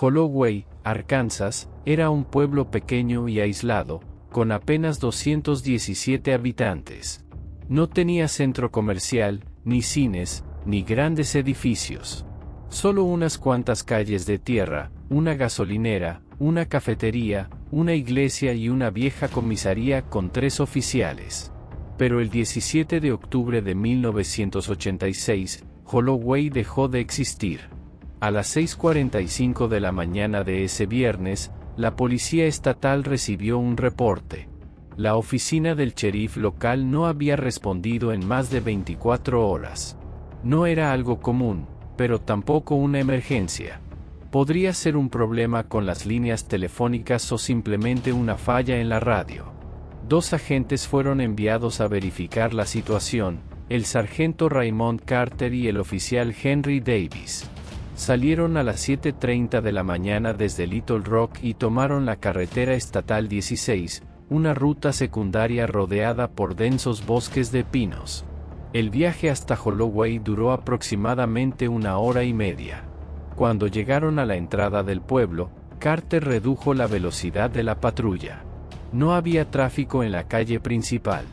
Holloway, Arkansas, era un pueblo pequeño y aislado, con apenas 217 habitantes. No tenía centro comercial, ni cines, ni grandes edificios. Solo unas cuantas calles de tierra, una gasolinera, una cafetería, una iglesia y una vieja comisaría con 3 oficiales. Pero el 17 de octubre de 1986, Holloway dejó de existir. A las 6:45 de la mañana de ese viernes, la policía estatal recibió un reporte. La oficina del sheriff local no había respondido en más de 24 horas. No era algo común, pero tampoco una emergencia. Podría ser un problema con las líneas telefónicas o simplemente una falla en la radio. 2 agentes fueron enviados a verificar la situación, el sargento Raymond Carter y el oficial Henry Davis. Salieron a las 7:30 de la mañana desde Little Rock y tomaron la carretera estatal 16, una ruta secundaria rodeada por densos bosques de pinos. El viaje hasta Holloway duró aproximadamente 1 hora y media. Cuando llegaron a la entrada del pueblo, Carter redujo la velocidad de la patrulla. No había tráfico en la calle principal.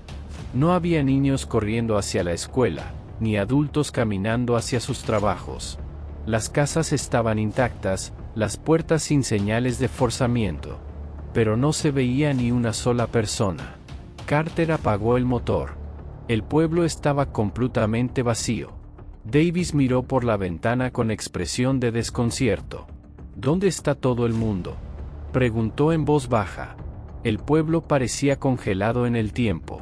No había niños corriendo hacia la escuela, ni adultos caminando hacia sus trabajos. Las casas estaban intactas, las puertas sin señales de forzamiento. Pero no se veía ni una sola persona. Carter apagó el motor. El pueblo estaba completamente vacío. Davis miró por la ventana con expresión de desconcierto. ¿Dónde está todo el mundo?, preguntó en voz baja. El pueblo parecía congelado en el tiempo.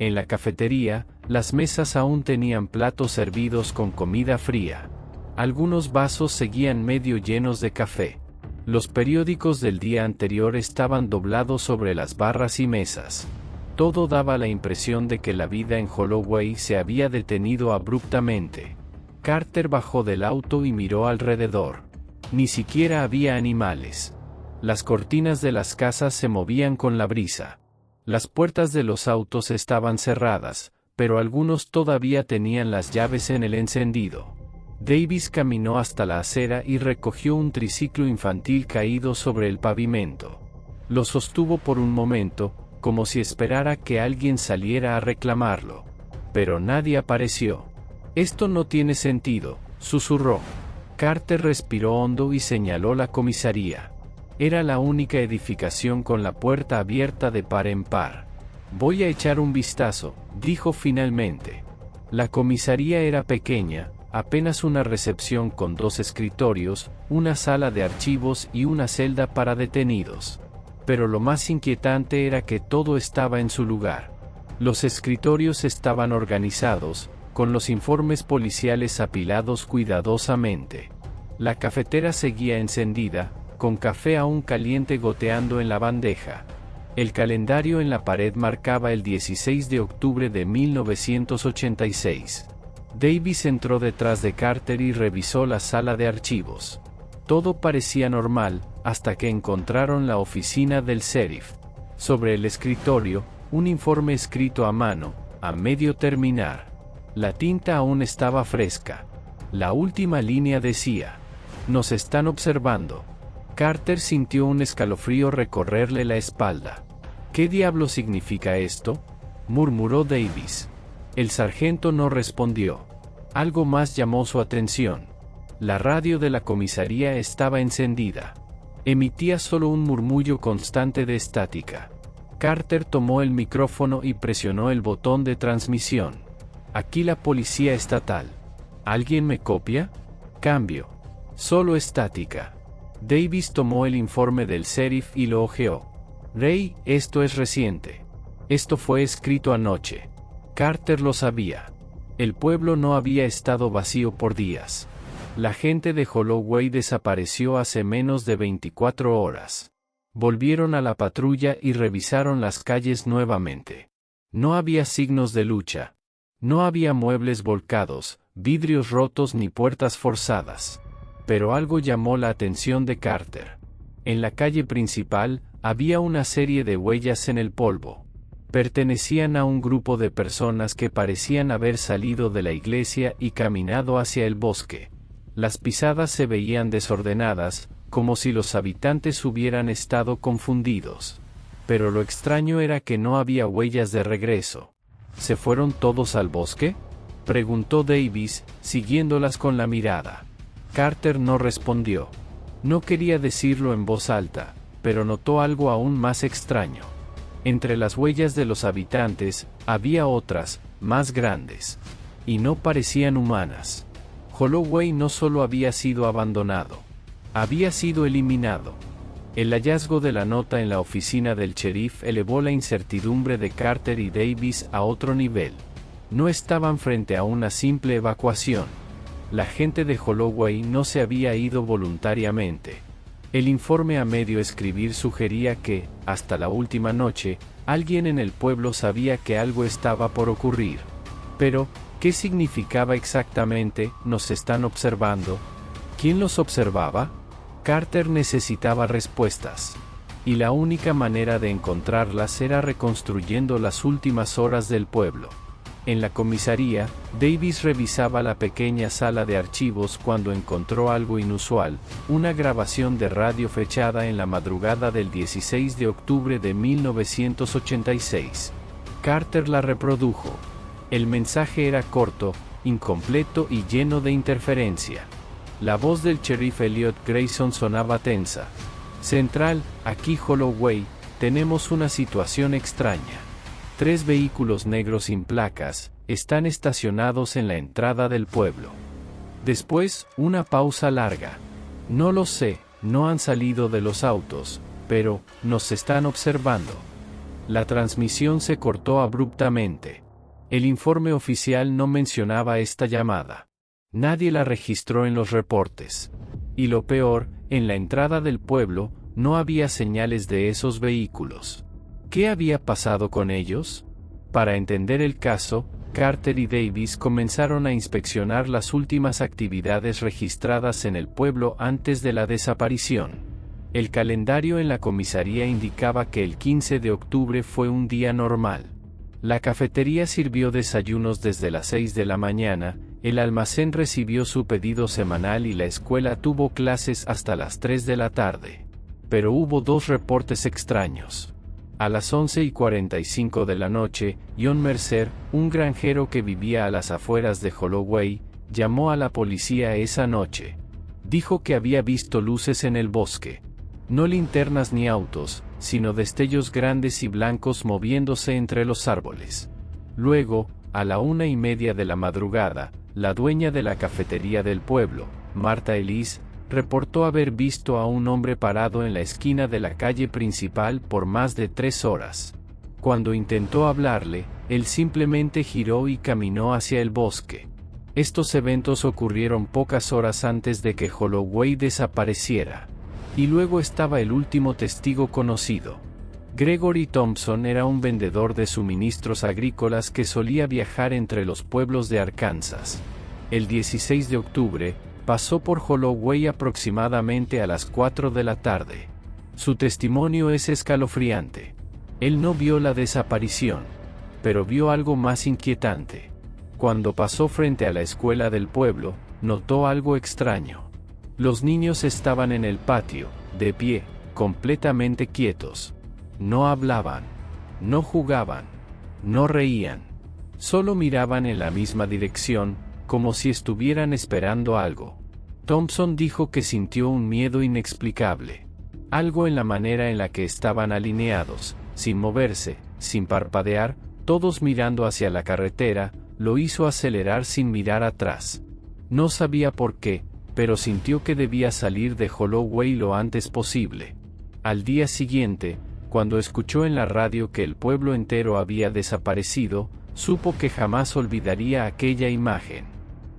En la cafetería, las mesas aún tenían platos servidos con comida fría. Algunos vasos seguían medio llenos de café. Los periódicos del día anterior estaban doblados sobre las barras y mesas. Todo daba la impresión de que la vida en Holloway se había detenido abruptamente. Carter bajó del auto y miró alrededor. Ni siquiera había animales. Las cortinas de las casas se movían con la brisa. Las puertas de los autos estaban cerradas, pero algunos todavía tenían las llaves en el encendido. Davis caminó hasta la acera y recogió un triciclo infantil caído sobre el pavimento. Lo sostuvo por un momento, como si esperara que alguien saliera a reclamarlo. Pero nadie apareció. «Esto no tiene sentido», susurró. Carter respiró hondo y señaló la comisaría. Era la única edificación con la puerta abierta de par en par. «Voy a echar un vistazo», dijo finalmente. La comisaría era pequeña, apenas una recepción con 2 escritorios, una sala de archivos y una celda para detenidos. Pero lo más inquietante era que todo estaba en su lugar. Los escritorios estaban organizados, con los informes policiales apilados cuidadosamente. La cafetera seguía encendida, con café aún caliente goteando en la bandeja. El calendario en la pared marcaba el 16 de octubre de 1986. Davis entró detrás de Carter y revisó la sala de archivos. Todo parecía normal, hasta que encontraron la oficina del sheriff. Sobre el escritorio, un informe escrito a mano, a medio terminar. La tinta aún estaba fresca. La última línea decía: «Nos están observando». Carter sintió un escalofrío recorrerle la espalda. «¿Qué diablo significa esto?», murmuró Davis. El sargento no respondió. Algo más llamó su atención. La radio de la comisaría estaba encendida. Emitía solo un murmullo constante de estática. Carter tomó el micrófono y presionó el botón de transmisión. «Aquí la policía estatal. ¿Alguien me copia? Cambio. Solo estática». Davis tomó el informe del sheriff y lo hojeó. «Ray, esto es reciente. Esto fue escrito anoche». Carter lo sabía. El pueblo no había estado vacío por días. La gente de Holloway desapareció hace menos de 24 horas. Volvieron a la patrulla y revisaron las calles nuevamente. No había signos de lucha. No había muebles volcados, vidrios rotos ni puertas forzadas. Pero algo llamó la atención de Carter. En la calle principal, había una serie de huellas en el polvo. Pertenecían a un grupo de personas que parecían haber salido de la iglesia y caminado hacia el bosque. Las pisadas se veían desordenadas, como si los habitantes hubieran estado confundidos. Pero lo extraño era que no había huellas de regreso. ¿Se fueron todos al bosque?, preguntó Davis, siguiéndolas con la mirada. Carter no respondió. No quería decirlo en voz alta, pero notó algo aún más extraño. Entre las huellas de los habitantes, había otras, más grandes. Y no parecían humanas. Holloway no solo había sido abandonado, había sido eliminado. El hallazgo de la nota en la oficina del sheriff elevó la incertidumbre de Carter y Davis a otro nivel. No estaban frente a una simple evacuación. La gente de Holloway no se había ido voluntariamente. El informe a medio escribir sugería que, hasta la última noche, alguien en el pueblo sabía que algo estaba por ocurrir. Pero, ¿qué significaba exactamente? ¿Nos están observando? ¿Quién los observaba? Carter necesitaba respuestas. Y la única manera de encontrarlas era reconstruyendo las últimas horas del pueblo. En la comisaría, Davis revisaba la pequeña sala de archivos cuando encontró algo inusual, una grabación de radio fechada en la madrugada del 16 de octubre de 1986. Carter la reprodujo. El mensaje era corto, incompleto y lleno de interferencia. La voz del sheriff Elliot Grayson sonaba tensa. Central, aquí Holloway, tenemos una situación extraña. 3 vehículos negros sin placas están estacionados en la entrada del pueblo. Después, una pausa larga. No lo sé, no han salido de los autos, pero nos están observando. La transmisión se cortó abruptamente. El informe oficial no mencionaba esta llamada. Nadie la registró en los reportes. Y lo peor, en la entrada del pueblo, no había señales de esos vehículos. ¿Qué había pasado con ellos? Para entender el caso, Carter y Davis comenzaron a inspeccionar las últimas actividades registradas en el pueblo antes de la desaparición. El calendario en la comisaría indicaba que el 15 de octubre fue un día normal. La cafetería sirvió desayunos desde las 6 de la mañana, el almacén recibió su pedido semanal y la escuela tuvo clases hasta las 3 de la tarde. Pero hubo 2 reportes extraños. A las 11:45 de la noche, John Mercer, un granjero que vivía a las afueras de Holloway, llamó a la policía esa noche. Dijo que había visto luces en el bosque. No linternas ni autos, sino destellos grandes y blancos moviéndose entre los árboles. Luego, a la 1:30 de la madrugada, la dueña de la cafetería del pueblo, Martha Ellis, reportó haber visto a un hombre parado en la esquina de la calle principal por más de 3 horas. Cuando intentó hablarle, él simplemente giró y caminó hacia el bosque. Estos eventos ocurrieron pocas horas antes de que Holloway desapareciera. Y luego estaba el último testigo conocido. Gregory Thompson era un vendedor de suministros agrícolas que solía viajar entre los pueblos de Arkansas. El 16 de octubre, pasó por Holloway aproximadamente a las 4 de la tarde. Su testimonio es escalofriante. Él no vio la desaparición, pero vio algo más inquietante. Cuando pasó frente a la escuela del pueblo, notó algo extraño. Los niños estaban en el patio, de pie, completamente quietos. No hablaban, no jugaban, no reían. Solo miraban en la misma dirección, como si estuvieran esperando algo. Thompson dijo que sintió un miedo inexplicable. Algo en la manera en la que estaban alineados, sin moverse, sin parpadear, todos mirando hacia la carretera, lo hizo acelerar sin mirar atrás. No sabía por qué, pero sintió que debía salir de Holloway lo antes posible. Al día siguiente, cuando escuchó en la radio que el pueblo entero había desaparecido, supo que jamás olvidaría aquella imagen.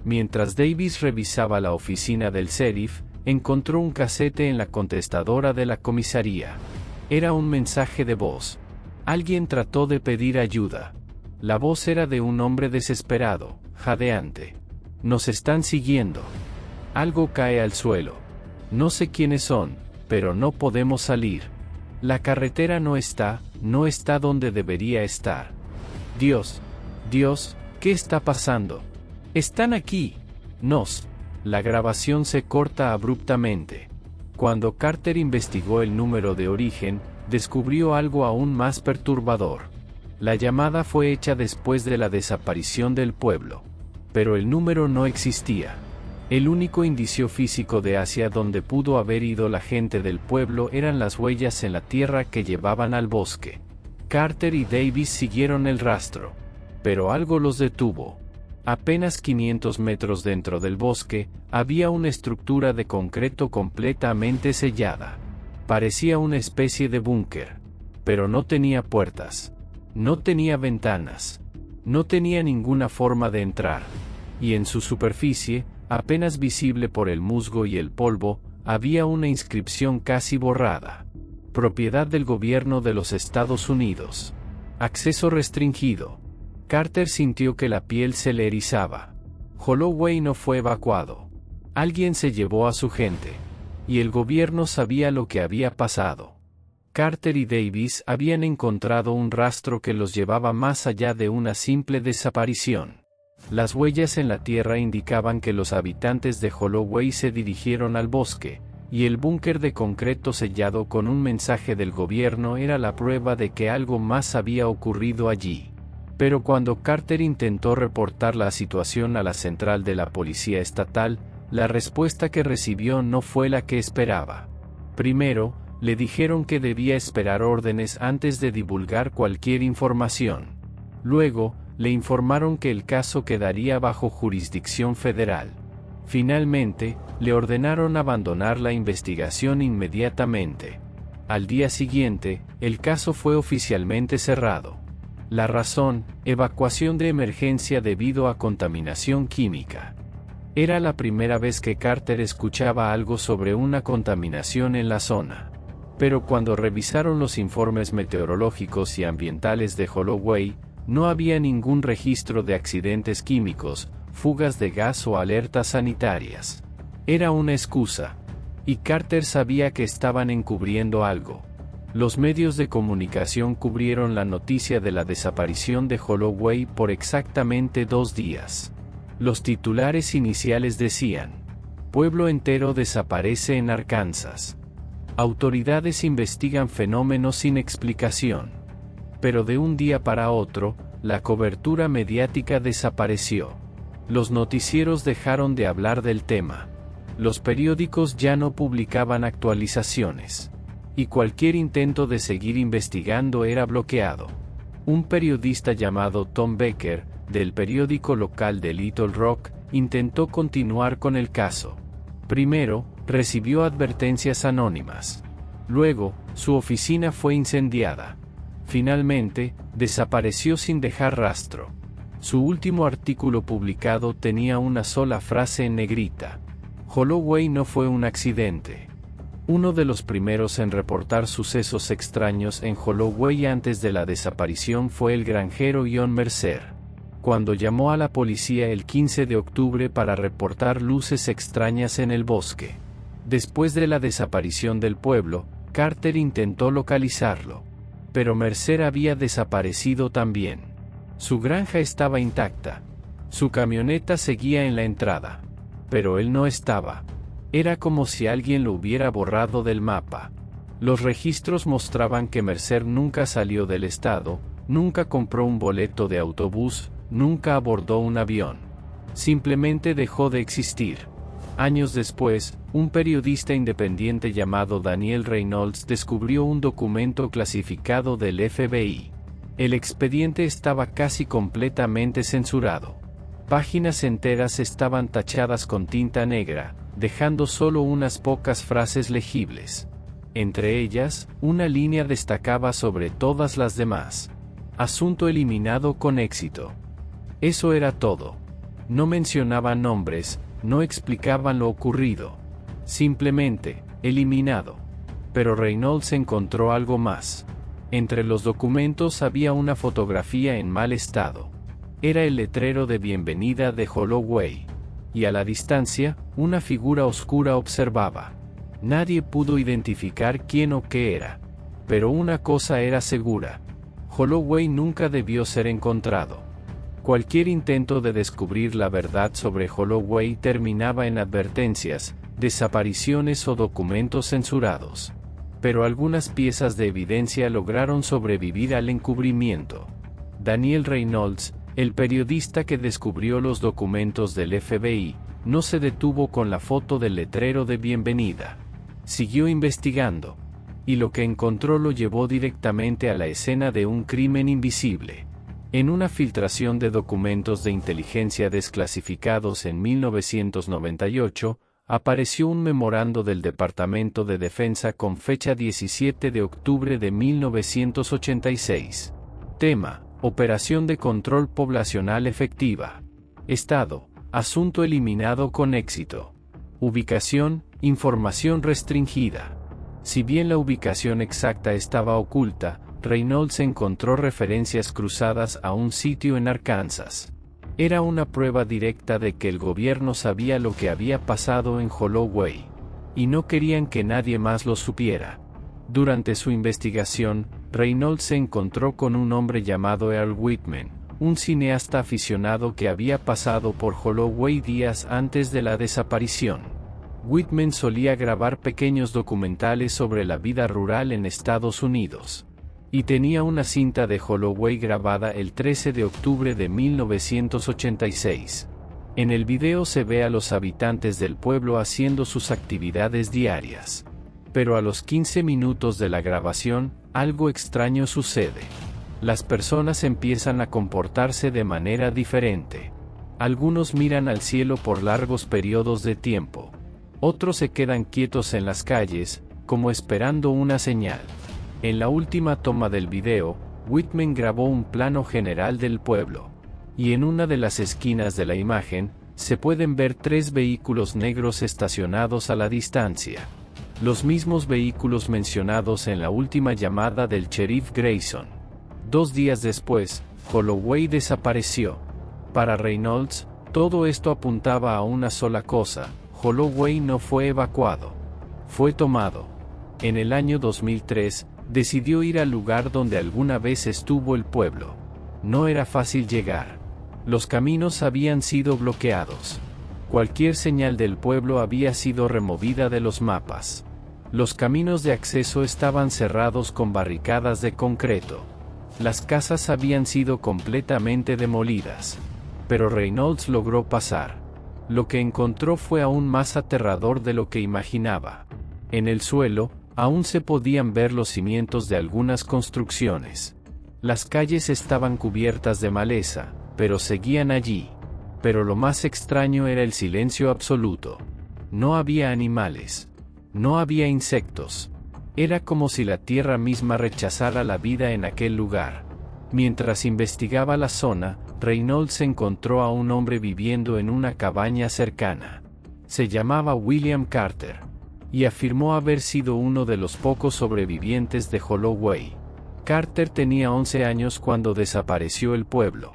Mientras Davis revisaba la oficina del sheriff, encontró un casete en la contestadora de la comisaría. Era un mensaje de voz. Alguien trató de pedir ayuda. La voz era de un hombre desesperado, jadeante. Nos están siguiendo. Algo cae al suelo. No sé quiénes son, pero no podemos salir. La carretera no está donde debería estar. Dios, ¿qué está pasando? Están aquí. La grabación se corta abruptamente. Cuando Carter investigó el número de origen, descubrió algo aún más perturbador. La llamada fue hecha después de la desaparición del pueblo. Pero el número no existía. El único indicio físico de hacia donde pudo haber ido la gente del pueblo eran las huellas en la tierra que llevaban al bosque. Carter y Davis siguieron el rastro. Pero algo los detuvo. Apenas 500 metros dentro del bosque, había una estructura de concreto completamente sellada. Parecía una especie de búnker. Pero no tenía puertas. No tenía ventanas. No tenía ninguna forma de entrar. Y en su superficie, apenas visible por el musgo y el polvo, había una inscripción casi borrada. Propiedad del gobierno de los Estados Unidos. Acceso restringido. Carter sintió que la piel se le erizaba. Holloway no fue evacuado. Alguien se llevó a su gente. Y el gobierno sabía lo que había pasado. Carter y Davis habían encontrado un rastro que los llevaba más allá de una simple desaparición. Las huellas en la tierra indicaban que los habitantes de Holloway se dirigieron al bosque, y el búnker de concreto sellado con un mensaje del gobierno era la prueba de que algo más había ocurrido allí. Pero cuando Carter intentó reportar la situación a la central de la policía estatal, la respuesta que recibió no fue la que esperaba. Primero, le dijeron que debía esperar órdenes antes de divulgar cualquier información. Luego, le informaron que el caso quedaría bajo jurisdicción federal. Finalmente, le ordenaron abandonar la investigación inmediatamente. Al día siguiente, el caso fue oficialmente cerrado. La razón: evacuación de emergencia debido a contaminación química. Era la primera vez que Carter escuchaba algo sobre una contaminación en la zona. Pero cuando revisaron los informes meteorológicos y ambientales de Holloway, no había ningún registro de accidentes químicos, fugas de gas o alertas sanitarias. Era una excusa. Y Carter sabía que estaban encubriendo algo. Los medios de comunicación cubrieron la noticia de la desaparición de Holloway por exactamente 2 días. Los titulares iniciales decían: pueblo entero desaparece en Arkansas. Autoridades investigan fenómenos sin explicación. Pero de un día para otro, la cobertura mediática desapareció. Los noticieros dejaron de hablar del tema. Los periódicos ya no publicaban actualizaciones. Y cualquier intento de seguir investigando era bloqueado. Un periodista llamado Tom Becker, del periódico local de Little Rock, intentó continuar con el caso. Primero, recibió advertencias anónimas. Luego, su oficina fue incendiada. Finalmente, desapareció sin dejar rastro. Su último artículo publicado tenía una sola frase en negrita: Holloway no fue un accidente. Uno de los primeros en reportar sucesos extraños en Holloway antes de la desaparición fue el granjero John Mercer, cuando llamó a la policía el 15 de octubre para reportar luces extrañas en el bosque. Después de la desaparición del pueblo, Carter intentó localizarlo. Pero Mercer había desaparecido también. Su granja estaba intacta. Su camioneta seguía en la entrada. Pero él no estaba. Era como si alguien lo hubiera borrado del mapa. Los registros mostraban que Mercer nunca salió del estado, nunca compró un boleto de autobús, nunca abordó un avión. Simplemente dejó de existir. Años después, un periodista independiente llamado Daniel Reynolds descubrió un documento clasificado del FBI. El expediente estaba casi completamente censurado. Páginas enteras estaban tachadas con tinta negra, dejando solo unas pocas frases legibles. Entre ellas, una línea destacaba sobre todas las demás: asunto eliminado con éxito. Eso era todo. No mencionaban nombres, no explicaban lo ocurrido. Simplemente, eliminado. Pero Reynolds encontró algo más. Entre los documentos había una fotografía en mal estado. Era el letrero de bienvenida de Holloway. Y a la distancia, una figura oscura observaba. Nadie pudo identificar quién o qué era. Pero una cosa era segura: Holloway nunca debió ser encontrado. Cualquier intento de descubrir la verdad sobre Holloway terminaba en advertencias, desapariciones o documentos censurados. Pero algunas piezas de evidencia lograron sobrevivir al encubrimiento. Daniel Reynolds, el periodista que descubrió los documentos del FBI, no se detuvo con la foto del letrero de bienvenida. Siguió investigando. Y lo que encontró lo llevó directamente a la escena de un crimen invisible. En una filtración de documentos de inteligencia desclasificados en 1998, apareció un memorando del Departamento de Defensa con fecha 17 de octubre de 1986. Tema: Operación de control poblacional efectiva. Estado: asunto eliminado con éxito. Ubicación: información restringida. Si bien la ubicación exacta estaba oculta, Reynolds encontró referencias cruzadas a un sitio en Arkansas. Era una prueba directa de que el gobierno sabía lo que había pasado en Holloway. Y no querían que nadie más lo supiera. Durante su investigación, Reynolds se encontró con un hombre llamado Earl Whitman, un cineasta aficionado que había pasado por Holloway días antes de la desaparición. Whitman solía grabar pequeños documentales sobre la vida rural en Estados Unidos. Y tenía una cinta de Holloway grabada el 13 de octubre de 1986. En el video se ve a los habitantes del pueblo haciendo sus actividades diarias. Pero a los 15 minutos de la grabación, algo extraño sucede. Las personas empiezan a comportarse de manera diferente. Algunos miran al cielo por largos periodos de tiempo. Otros se quedan quietos en las calles, como esperando una señal. En la última toma del video, Whitman grabó un plano general del pueblo. Y en una de las esquinas de la imagen, se pueden ver 3 vehículos negros estacionados a la distancia. Los mismos vehículos mencionados en la última llamada del sheriff Grayson. 2 días después, Holloway desapareció. Para Reynolds, todo esto apuntaba a una sola cosa: Holloway no fue evacuado. Fue tomado. En el año 2003, decidió ir al lugar donde alguna vez estuvo el pueblo. No era fácil llegar. Los caminos habían sido bloqueados. Cualquier señal del pueblo había sido removida de los mapas. Los caminos de acceso estaban cerrados con barricadas de concreto. Las casas habían sido completamente demolidas. Pero Reynolds logró pasar. Lo que encontró fue aún más aterrador de lo que imaginaba. En el suelo, aún se podían ver los cimientos de algunas construcciones. Las calles estaban cubiertas de maleza, pero seguían allí. Pero lo más extraño era el silencio absoluto. No había animales. No había insectos. Era como si la tierra misma rechazara la vida en aquel lugar. Mientras investigaba la zona, Reynolds encontró a un hombre viviendo en una cabaña cercana. Se llamaba William Carter. Y afirmó haber sido uno de los pocos sobrevivientes de Holloway. Carter tenía 11 años cuando desapareció el pueblo.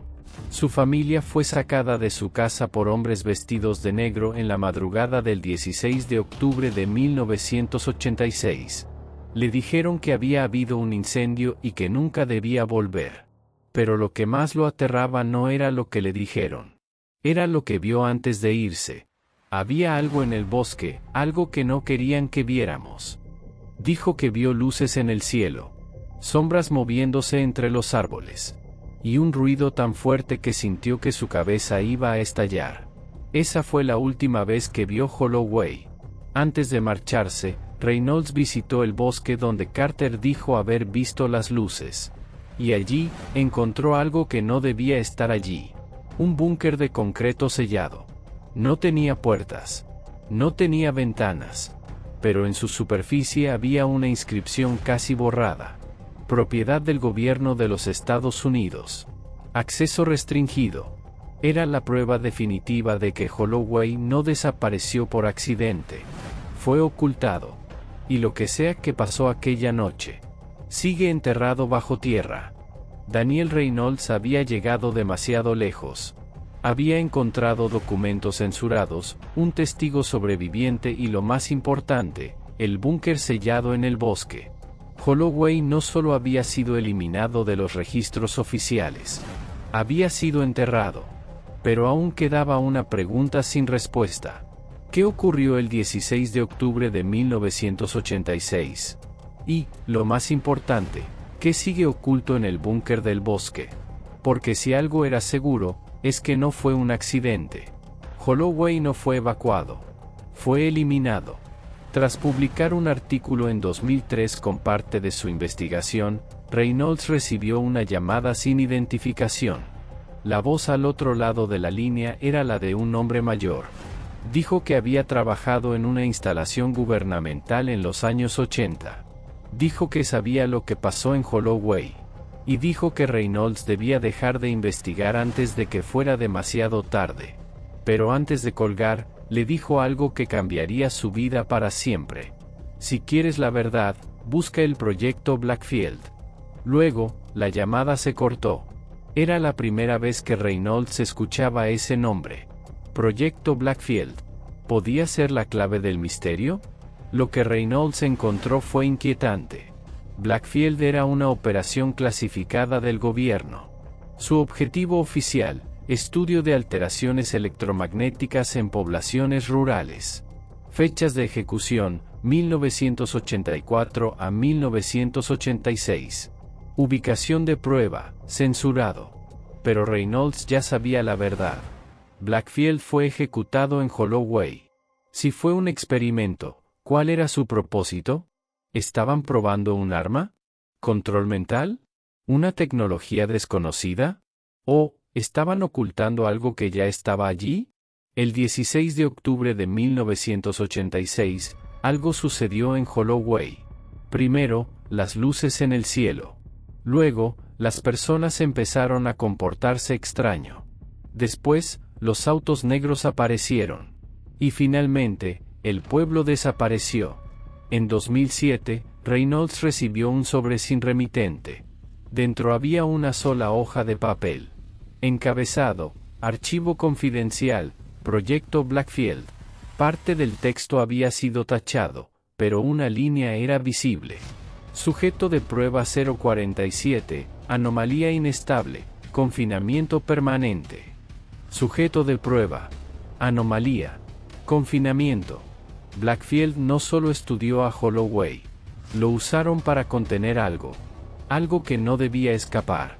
Su familia fue sacada de su casa por hombres vestidos de negro en la madrugada del 16 de octubre de 1986. Le dijeron que había habido un incendio y que nunca debía volver. Pero lo que más lo aterraba no era lo que le dijeron. Era lo que vio antes de irse. Había algo en el bosque, algo que no querían que viéramos. Dijo que vio luces en el cielo, sombras moviéndose entre los árboles, y un ruido tan fuerte que sintió que su cabeza iba a estallar. Esa fue la última vez que vio Holloway. Antes de marcharse, Reynolds visitó el bosque donde Carter dijo haber visto las luces. Y allí, encontró algo que no debía estar allí. Un búnker de concreto sellado. No tenía puertas. No tenía ventanas. Pero en su superficie había una inscripción casi borrada. Propiedad del gobierno de los Estados Unidos. Acceso restringido. Era la prueba definitiva de que Holloway no desapareció por accidente. Fue ocultado. Y lo que sea que pasó aquella noche, sigue enterrado bajo tierra. Daniel Reynolds había llegado demasiado lejos. Había encontrado documentos censurados, un testigo sobreviviente y lo más importante, el búnker sellado en el bosque. Holloway no solo había sido eliminado de los registros oficiales. Había sido enterrado. Pero aún quedaba una pregunta sin respuesta. ¿Qué ocurrió el 16 de octubre de 1986? Y, lo más importante, ¿qué sigue oculto en el búnker del bosque? Porque si algo era seguro, es que no fue un accidente. Holloway no fue evacuado. Fue eliminado. Tras publicar un artículo en 2003 con parte de su investigación, Reynolds recibió una llamada sin identificación. La voz al otro lado de la línea era la de un hombre mayor. Dijo que había trabajado en una instalación gubernamental en los años 80. Dijo que sabía lo que pasó en Holloway. Y dijo que Reynolds debía dejar de investigar antes de que fuera demasiado tarde. Pero antes de colgar, le dijo algo que cambiaría su vida para siempre. Si quieres la verdad, busca el proyecto Blackfield. Luego, la llamada se cortó. Era la primera vez que Reynolds escuchaba ese nombre. Proyecto Blackfield. ¿Podía ser la clave del misterio? Lo que Reynolds encontró fue inquietante. Blackfield era una operación clasificada del gobierno. Su objetivo oficial: estudio de alteraciones electromagnéticas en poblaciones rurales. Fechas de ejecución: 1984 a 1986. Ubicación de prueba: censurado. Pero Reynolds ya sabía la verdad. Blackfield fue ejecutado en Holloway. Si fue un experimento, ¿cuál era su propósito? ¿Estaban probando un arma? ¿Control mental? ¿Una tecnología desconocida? ¿O estaban ocultando algo que ya estaba allí? El 16 de octubre de 1986, algo sucedió en Holloway. Primero, las luces en el cielo. Luego, las personas empezaron a comportarse extraño. Después, los autos negros aparecieron. Y finalmente, el pueblo desapareció. En 2007, Reynolds recibió un sobre sin remitente. Dentro había una sola hoja de papel. Encabezado: Archivo confidencial, Proyecto Blackfield. Parte del texto había sido tachado, pero una línea era visible. Sujeto de prueba 047, anomalía inestable, confinamiento permanente. Sujeto de prueba: anomalía, confinamiento. Blackfield no solo estudió a Holloway. Lo usaron para contener algo. Algo que no debía escapar.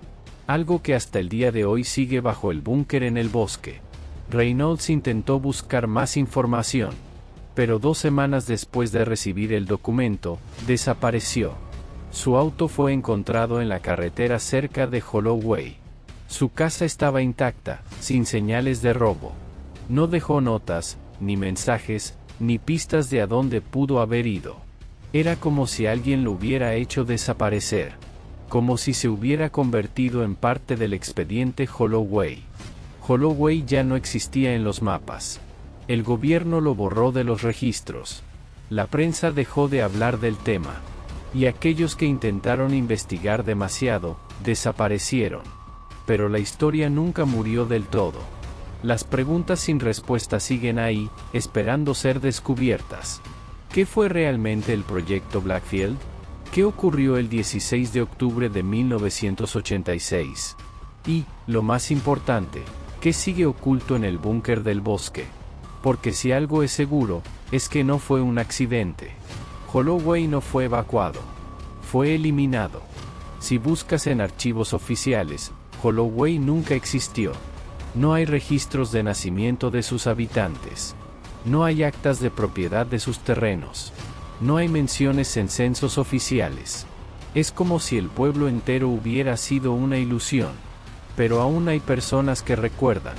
Algo que hasta el día de hoy sigue bajo el búnker en el bosque. Reynolds intentó buscar más información. Pero 2 semanas después de recibir el documento, desapareció. Su auto fue encontrado en la carretera cerca de Holloway. Su casa estaba intacta, sin señales de robo. No dejó notas, ni mensajes, ni pistas de a dónde pudo haber ido. Era como si alguien lo hubiera hecho desaparecer. Como si se hubiera convertido en parte del expediente Holloway. Holloway ya no existía en los mapas. El gobierno lo borró de los registros. La prensa dejó de hablar del tema. Y aquellos que intentaron investigar demasiado, desaparecieron. Pero la historia nunca murió del todo. Las preguntas sin respuesta siguen ahí, esperando ser descubiertas. ¿Qué fue realmente el proyecto Blackfield? ¿Qué ocurrió el 16 de octubre de 1986? Y, lo más importante, ¿qué sigue oculto en el búnker del bosque? Porque si algo es seguro, es que no fue un accidente. Holloway no fue evacuado. Fue eliminado. Si buscas en archivos oficiales, Holloway nunca existió. No hay registros de nacimiento de sus habitantes. No hay actas de propiedad de sus terrenos. No hay menciones en censos oficiales. Es como si el pueblo entero hubiera sido una ilusión. Pero aún hay personas que recuerdan.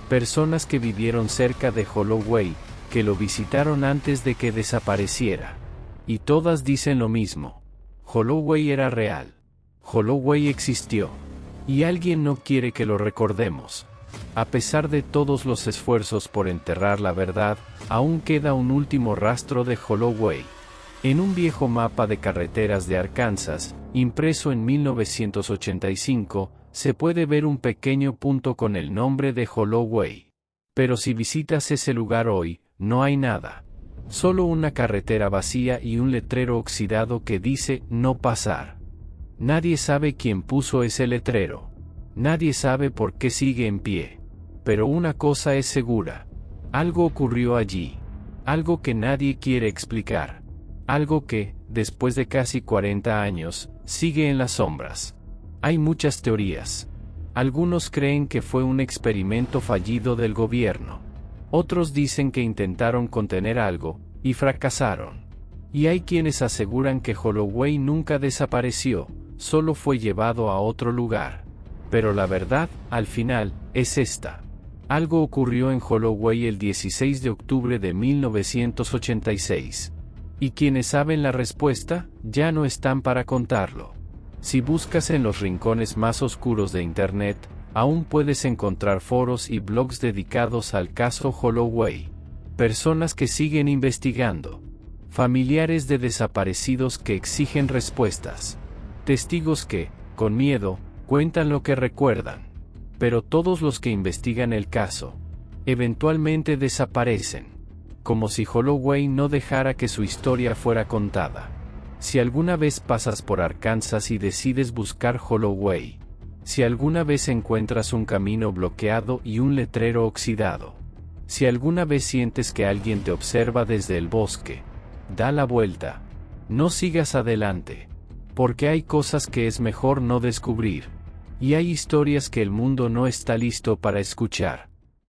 Personas que vivieron cerca de Holloway, que lo visitaron antes de que desapareciera. Y todas dicen lo mismo. Holloway era real. Holloway existió. Y alguien no quiere que lo recordemos. A pesar de todos los esfuerzos por enterrar la verdad, aún queda un último rastro de Holloway. En un viejo mapa de carreteras de Arkansas, impreso en 1985, se puede ver un pequeño punto con el nombre de Holloway. Pero si visitas ese lugar hoy, no hay nada. Solo una carretera vacía y un letrero oxidado que dice "no pasar". Nadie sabe quién puso ese letrero. Nadie sabe por qué sigue en pie. Pero una cosa es segura. Algo ocurrió allí. Algo que nadie quiere explicar. Algo que, después de casi 40 años, sigue en las sombras. Hay muchas teorías. Algunos creen que fue un experimento fallido del gobierno. Otros dicen que intentaron contener algo, y fracasaron. Y hay quienes aseguran que Holloway nunca desapareció, solo fue llevado a otro lugar. Pero la verdad, al final, es esta. Algo ocurrió en Holloway el 16 de octubre de 1986. Y quienes saben la respuesta, ya no están para contarlo. Si buscas en los rincones más oscuros de Internet, aún puedes encontrar foros y blogs dedicados al caso Holloway. Personas que siguen investigando. Familiares de desaparecidos que exigen respuestas. Testigos que, con miedo, cuentan lo que recuerdan. Pero todos los que investigan el caso, eventualmente desaparecen. Como si Holloway no dejara que su historia fuera contada. Si alguna vez pasas por Arkansas y decides buscar Holloway. Si alguna vez encuentras un camino bloqueado y un letrero oxidado. Si alguna vez sientes que alguien te observa desde el bosque, da la vuelta. No sigas adelante. Porque hay cosas que es mejor no descubrir. Y hay historias que el mundo no está listo para escuchar.